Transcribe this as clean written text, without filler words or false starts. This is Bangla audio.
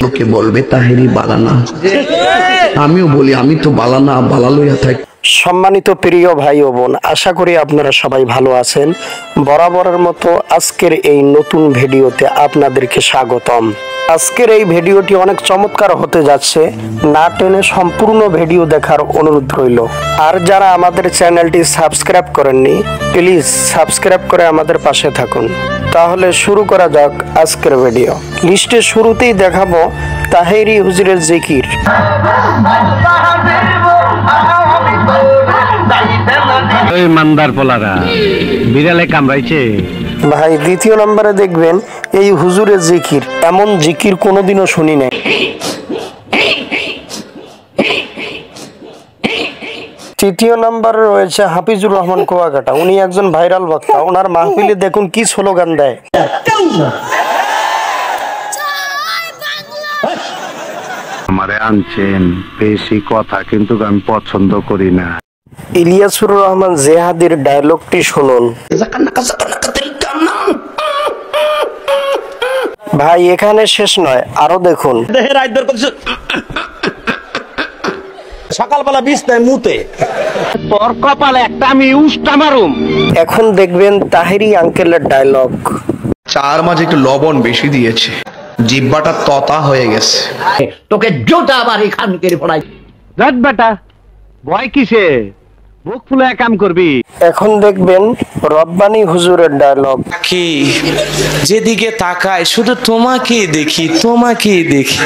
লোকে বলবে তাহেরি বালানা, আমিও বলি আমি তো বালানা, বালা লইয়া থাকি। সম্মানিত প্রিয় ভাই ও বোন, আশা করি আপনারা সবাই ভালো আছেন। বরাবরের মতো আজকের এই নতুন ভিডিওতে আপনাদেরকে স্বাগতম। আজকের এই ভিডিওটি অনেক চমৎকার হতে যাচ্ছে, না টেনে সম্পূর্ণ ভিডিও দেখার অনুরোধ রইল। আর যারা আমাদের চ্যানেলটি সাবস্ক্রাইব করেননি, প্লিজ সাবস্ক্রাইব করে আমাদের পাশে থাকুন। তাহলে শুরু করা যাক আজকের ভিডিও। লিস্টের শুরুতেই দেখাবো তাহেরি হুজুরের জিকির। মান্দার পোলারা বিড়ালে কামড়াইছে ভাই। দ্বিতীয় নম্বরে দেখবেন এই হুজুরের জিকির, এমন জিকির কোনোদিনও শুনি নাই। তৃতীয় নম্বরে রয়েছে হাফিজুর রহমান কুয়াকাটা। উনি একজন ভাইরাল বক্তা। ওনার মাহফিলে দেখুন কি স্লোগান দেয়। আমারে আনছেন বেশি কথা কিন্তু আমি পছন্দ করি না। ইলিয়াসুর রহমান জেহাদির ডায়লগটি শুনুন। ভাই এখানে শেষ নয়, আরো দেখুন। সকালবেলা বিছনায় মুতে তোর কপালে একটা আমি উষ্টা মারুম। এখন দেখবেন তাহেরি আঙ্কেলের ডায়লগ। চার মাঝে একটু লবণ বেশি দিয়েছে, জিব্বাটা ততা হয়ে গেছে। তোকে জোটা বাড়ি খান করে পড়াই। রাত বেটা ভয় কিসে, বুক ফুলে কাম করবি। এখন দেখবেন রব্বানী হুজুরের ডায়লগ। কি যেদিকে তাকায় শুধু তোমাকেই দেখি, তোমাকেই দেখি।